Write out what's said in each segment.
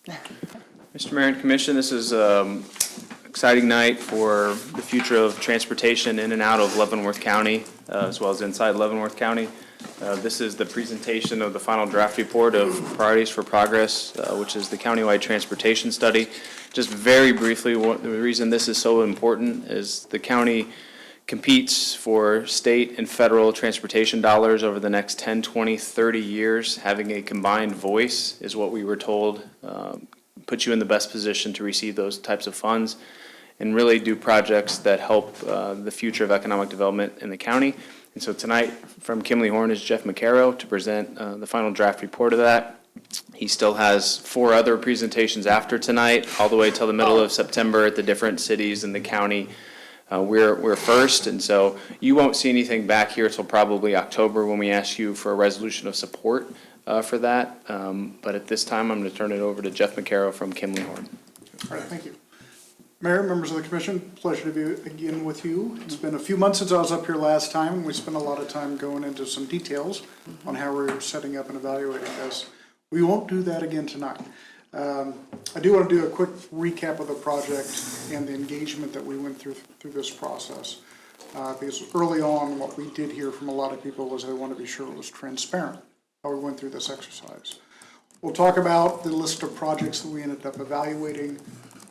Mr. Mayor and Commission, this is an exciting night for the future of transportation in and out of Leavenworth County, as well as inside Leavenworth County. This is the presentation of the final draft report of Priorities for Progress, which is the Countywide Transportation Study. Just very briefly, the reason this is so important is the county competes for state and federal transportation dollars over the next 10, 20, 30 years. Having a combined voice is what we were told puts you in the best position to receive those types of funds and really do projects that help the future of economic development in the county. And so tonight from Kimley Horn is Jeff McCarrow to present the final draft report of that. He still has 4 other presentations after tonight, all the way till the middle of September at the different cities in the county. We're first, and so you won't see anything back here till probably October when we ask you for a resolution of support for that. But at this time, I'm going to turn it over to Jeff McCarrow from Kimley Horn. All right, thank you. Mayor, members of the commission, pleasure to be again with you. It's been a few months since I was up here last time. We spent a lot of time going into some details on how we're setting up and evaluating this. We won't do that again tonight. I do want to do a quick recap of the project and the engagement that we went through this process. Because early on, what we did hear from a lot of people was they want to be sure it was transparent how we went through this exercise. We'll talk about the list of projects that we ended up evaluating,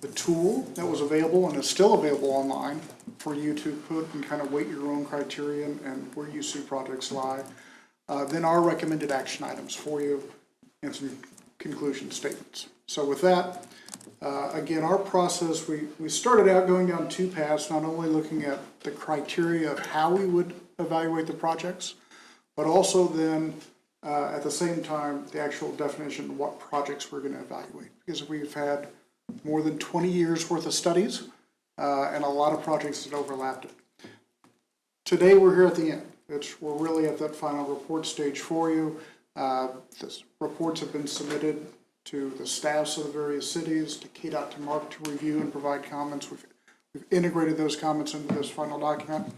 the tool that was available and is still available online for you to put and kind of weight your own criteria and where you see projects lie. Then our recommended action items for you and some conclusion statements. So with that, again, our process, we started out going down 2 paths, not only looking at the criteria of how we would evaluate the projects, but also then at the same time, the actual definition of what projects we're going to evaluate. Because we've had more than 20 years worth of studies and a lot of projects that overlapped it. Today, we're here at the end. We're really at that final report stage for you. The reports have been submitted to the staffs of the various cities, to KDOT, to Mark to review and provide comments. We've integrated those comments into this final document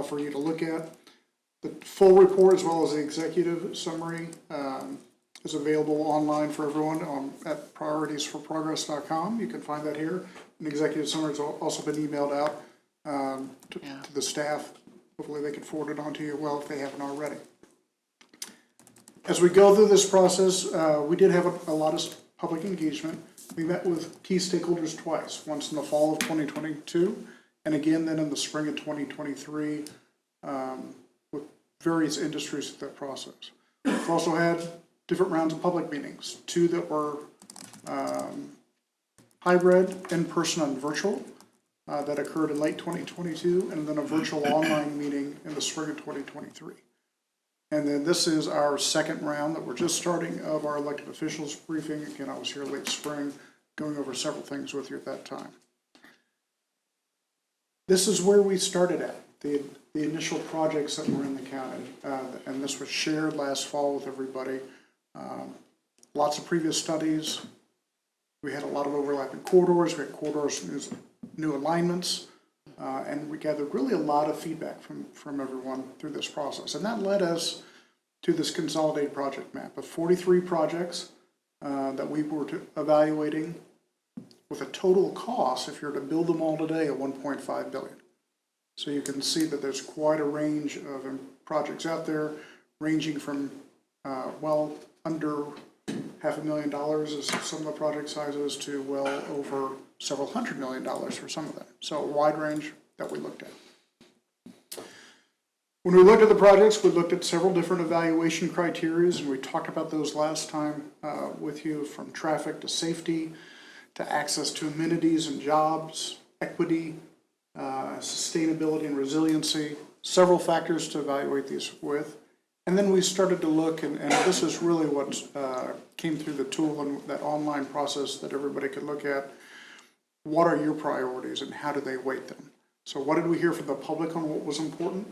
for you to look at. The full report, as well as the executive summary, is available online for everyone at prioritiesforprogress.com. You can find that here. An executive summary has also been emailed out to the staff. Hopefully they can forward it on to you well if they haven't already. As we go through this process, we did have a lot of public engagement. We met with key stakeholders twice, once in the fall of 2022, and again then in the spring of 2023 with various industries through that process. We've also had different rounds of public meetings, 2 that were hybrid, in-person and virtual, that occurred in late 2022, and then a virtual online meeting in the spring of 2023. And then this is our second round that we're just starting of our elected officials briefing. Again, I was here late spring going over several things with you at that time. This is where we started at, the initial projects that were in the county. And this was shared last fall with everybody. Lots of previous studies. We had a lot of overlapping corridors. We had corridors, new alignments. And we gathered really a lot of feedback from everyone through this process. And that led us to this consolidated project map of 43 projects that we were evaluating with a total cost, if you're to build them all today, of $1.5 billion. So you can see that there's quite a range of projects out there, ranging from well under $500,000 as some of the project sizes to well over several $100 million for some of them. So a wide range that we looked at. When we looked at the projects, we looked at several different evaluation criteria, and we talked about those last time with you, from traffic to safety, to access to amenities and jobs, equity, sustainability and resiliency, several factors to evaluate these with. And then we started to look, and this is really what came through the tool and that online process that everybody could look at. What are your priorities and how do they weight them? So what did we hear from the public on what was important?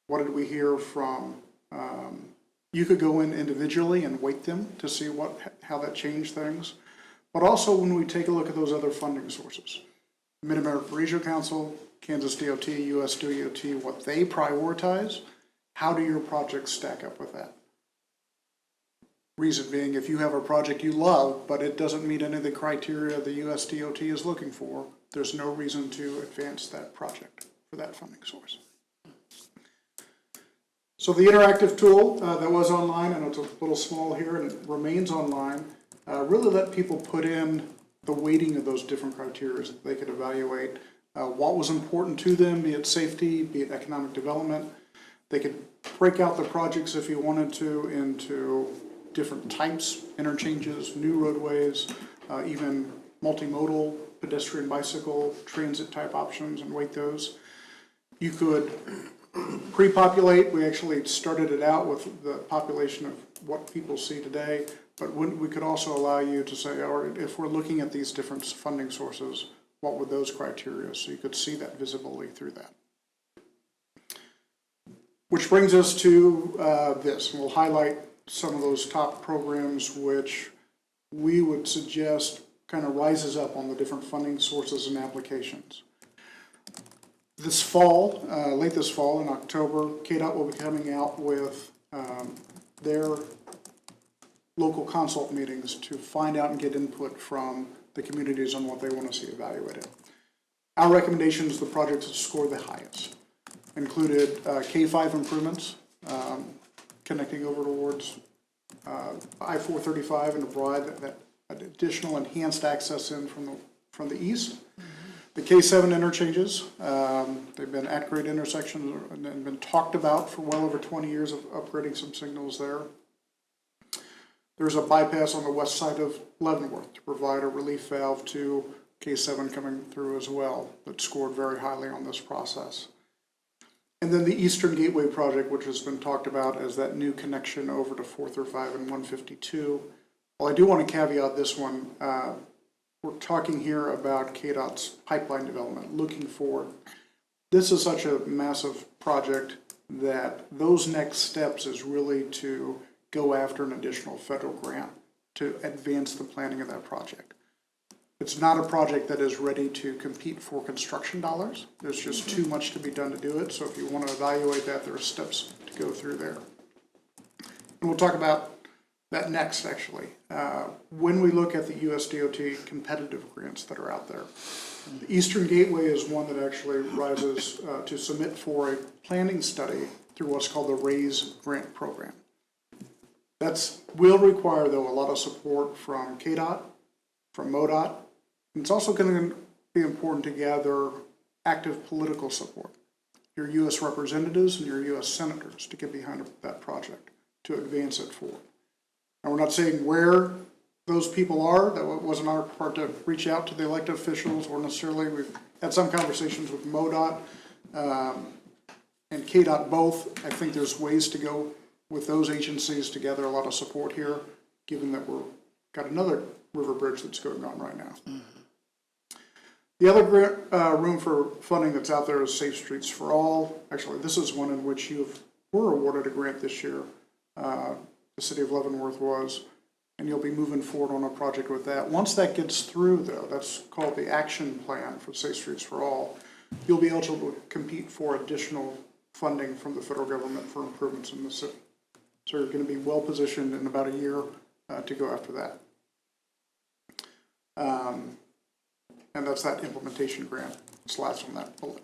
What did we hear from, you could go in individually and weight them to see how that changed things. But also when we take a look at those other funding sources, Mid-America Regional Council, Kansas DOT, US DOT, what they prioritize, how do your projects stack up with that? Reason being, if you have a project you love, but it doesn't meet any of the criteria the USDOT is looking for, there's no reason to advance that project for that funding source. So the interactive tool that was online, I know it's a little small here and it remains online, really let people put in the weighting of those different criteria that they could evaluate what was important to them, be it safety, be it economic development. They could break out the projects if you wanted to into different types, interchanges, new roadways, even multimodal, pedestrian, bicycle, transit type options and weight those. You could pre-populate. We actually started it out with the population of what people see today, but we could also allow you to say, all right, if we're looking at these different funding sources, what would those criteria? So you could see that visibility through that. Which brings us to this. We'll highlight some of those top programs which we would suggest kind of rises up on the different funding sources and applications. This fall, late this fall in October, KDOT will be coming out with their local consult meetings to find out and get input from the communities on what they want to see evaluated. Our recommendations, the projects that score the highest, included K5 improvements, connecting over towards I-435 and to provide that additional enhanced access in from the east. The K7 interchanges, they've been at grade intersections and been talked about for well over 20 years of upgrading some signals there. There's a bypass on the west side of Leavenworth to provide a relief valve to K7 coming through as well that scored very highly on this process. And then the Eastern Gateway project, which has been talked about as that new connection over to 435 and 152. Well, I do want to caveat this one. We're talking here about KDOT's pipeline development, looking forward. This is such a massive project that those next steps is really to go after an additional federal grant to advance the planning of that project. It's not a project that is ready to compete for construction dollars. There's just too much to be done to do it. So if you want to evaluate that, there are steps to go through there. And we'll talk about that next, actually. When we look at the USDOT competitive grants that are out there, the Eastern Gateway is one that actually rises to submit for a planning study through what's called the RAISE grant program. That will require, though, a lot of support from KDOT, from MoDOT, and it's also going to be important to gather active political support, your U.S. representatives and your U.S. senators to get behind that project, to advance it forward. And we're not saying where those people are. That wasn't our part to reach out to the elected officials, or necessarily we've had some conversations with MoDOT and KDOT both. I think there's ways to go with those agencies to gather a lot of support here, given that we've got another river bridge that's going on right now. Mm-hmm. The other room for funding that's out there is Safe Streets for All. Actually, this is one in which you were awarded a grant this year. The city of Leavenworth was, and you'll be moving forward on a project with that. Once that gets through, though, that's called the action plan for Safe Streets for All, you'll be eligible to compete for additional funding from the federal government for improvements in the city. So you're going to be well positioned in about a year to go after that. And that's that implementation grant. It's last on that bullet.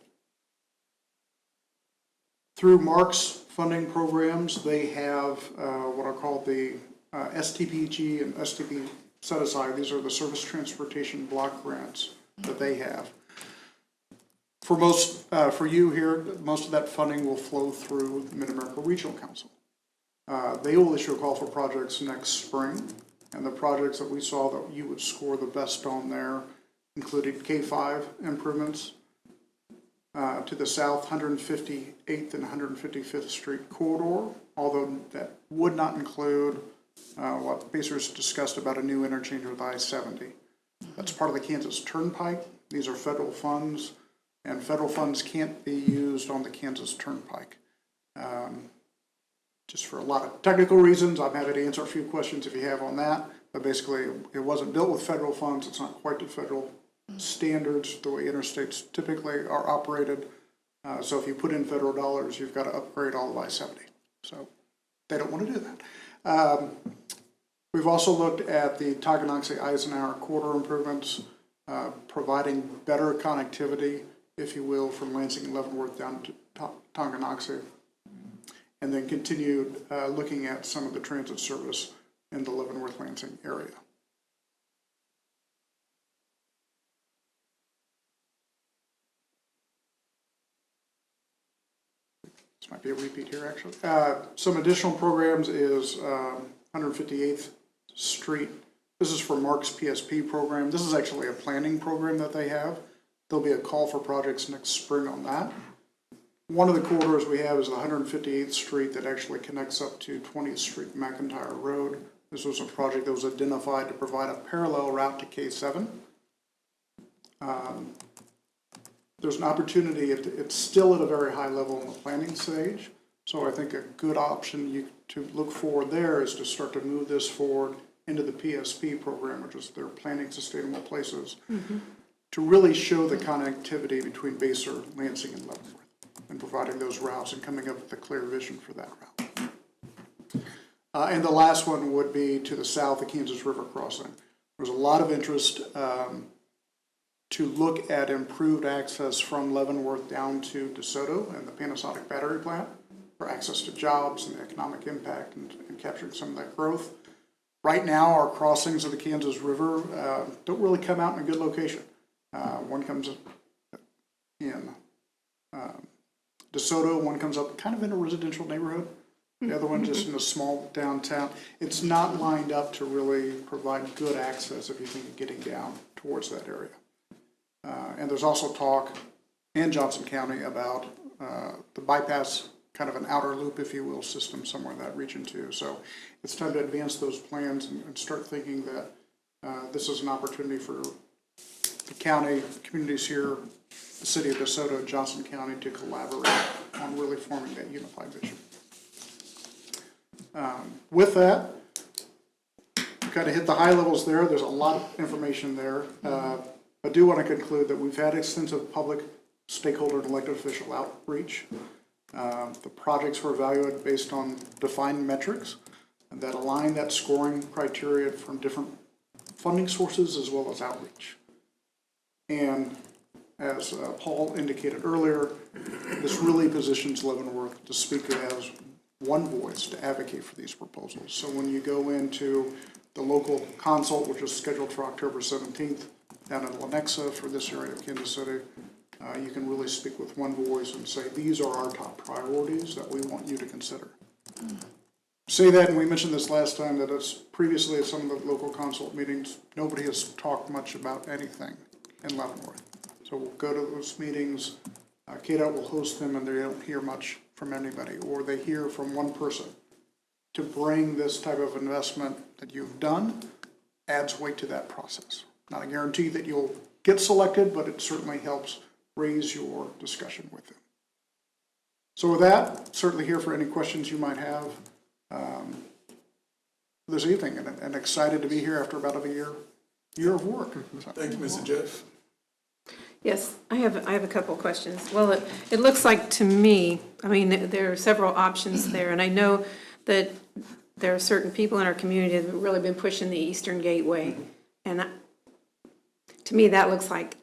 Through Mark's funding programs, they have what are called the STPG and STP set aside. These are the service transportation block grants that they have. For most, for you here, most of that funding will flow through the Mid-America Regional Council. They will issue a call for projects next spring, and the projects that we saw that you would score the best on there included K5 improvements to the south 158th and 155th Street corridor, although that would not include what Pacers discussed about a new interchange with I-70. That's part of the Kansas Turnpike. These are federal funds, and federal funds can't be used on the Kansas Turnpike. Just for a lot of technical reasons. I'm happy to answer a few questions if you have on that, but basically it wasn't built with federal funds. It's not quite to federal standards the way interstates typically are operated. So if you put in federal dollars, you've got to upgrade all of I-70. So they don't want to do that. We've also looked at the Tonganoxie-Eisenhower corridor improvements, providing better connectivity, if you will, from Lansing and Leavenworth down to Tonganoxie. And then continued looking at some of the transit service in the Leavenworth-Lansing area. This might be a repeat here, actually. Some additional programs is 158th Street. This is for Mark's PSP program. This is actually a planning program that they have. There'll be a call for projects next spring on that. One of the corridors we have is 158th Street that actually connects up to 20th Street McIntyre Road. This was a project that was identified to provide a parallel route to K7. There's an opportunity, it's still at a very high level in the planning stage, so I think a good option to look forward there is to start to move this forward into the PSP program, which is their Planning Sustainable Places, to really show the connectivity between Basehor, Lansing, and Leavenworth, and providing those routes and coming up with a clear vision for that route. And the last one would be to the south, the Kansas River crossing. There's a lot of interest to look at improved access from Leavenworth down to DeSoto and the Panasonic battery plant for access to jobs and the economic impact and capturing some of that growth. Right now, our crossings of the Kansas River don't really come out in a good location. One comes in DeSoto, one comes up kind of in a residential neighborhood. The other one just in a small downtown. It's not lined up to really provide good access if you think of getting down towards that area. And there's also talk in Johnson County about the bypass, kind of an outer loop, if you will, system somewhere in that region too. So it's time to advance those plans and start thinking that this is an opportunity for the county, communities here, the city of DeSoto and Johnson County to collaborate on really forming that unified vision. With that, kind of hit the high levels there. There's a lot of information there. I do want to conclude that we've had extensive public, stakeholder, and elected official outreach. The projects were evaluated based on defined metrics that align that scoring criteria from different funding sources as well as outreach. And as Paul indicated earlier, this really positions Leavenworth to speak as one voice to advocate for these proposals. So when you go into the local consult, which is scheduled for October 17th, down in Lenexa for this area of Kansas City, you can really speak with one voice and say, these are our top priorities that we want you to consider. Say that, and we mentioned this last time, that it's previously at some of the local consult meetings, nobody has talked much about anything in Leavenworth. So we'll go to those meetings, KDOT will host them, and they don't hear much from anybody, or they hear from one person. To bring this type of investment that you've done adds weight to that process. Not a guarantee that you'll get selected, but it certainly helps raise your discussion with them. So with that, certainly here for any questions you might have this evening, and excited to be here after about a year of work. Thank you, Mr. Jeff. Yes, I have a couple questions. Well, it looks like to me, I mean, there are several options there, and I know that there are certain people in our community that have really been pushing the Eastern Gateway, and to me, that looks like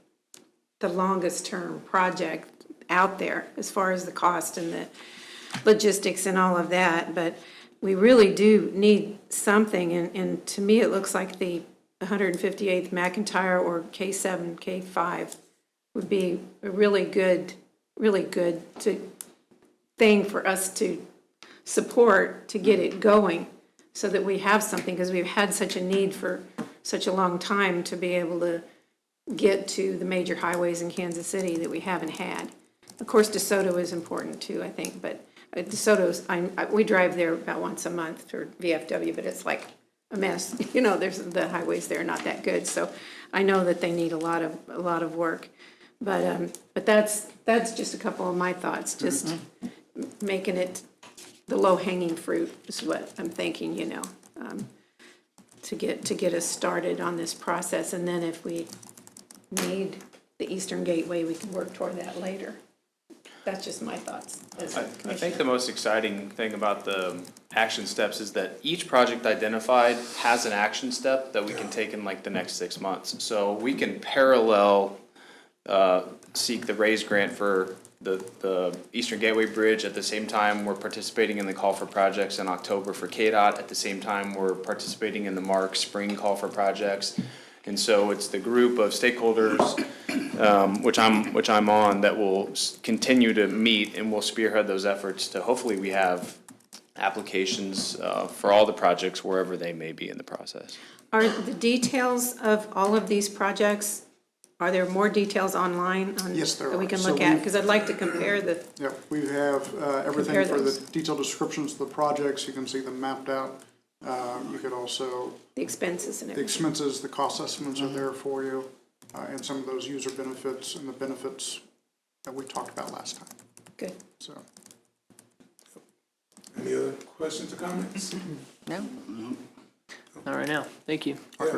the longest term project out there as far as the cost and the logistics and all of that, but we really do need something, and to me, it looks like the 158th McIntyre or K7, K5 would be a really good thing for us to support to get it going so that we have something, because we've had such a need for such a long time to be able to get to the major highways in Kansas City that we haven't had. Of course, DeSoto is important too, I think, but DeSoto's, we drive there about once a month for VFW, but it's like a mess. You know, the highways there are not that good, so I know that they need a lot of work. But that's just a couple of my thoughts, just making it the low-hanging fruit is what I'm thinking, you know, to get us started on this process. And then if we need the Eastern Gateway, we can work toward that later. That's just my thoughts as I a think the commissioner. most exciting thing about the action steps is that each project identified has an action step that we can take in like the next 6 months. So we can parallel, seek the raise grant for the Eastern Gateway Bridge. At the same time, we're participating in the call for projects in October for KDOT. At the same time, we're participating in the Mark Spring call for projects. And so it's the group of stakeholders, which I'm on, that will continue to meet, and will spearhead those efforts to hopefully we have applications for all the projects wherever they may be in the process. Are the details of all of these projects, are there more details online on? Yes, there that we are. can So look at? we- Because I'd like to compare the, Yeah, we have everything Compare for the those. detailed descriptions of the projects. You can see them mapped out. You could also, the expenses and the everything. expenses, the cost estimates are there for you, and some of those user benefits and the benefits that we talked about last time, Good. so. Any other questions or comments? No? Not right now. Thank you. Yeah,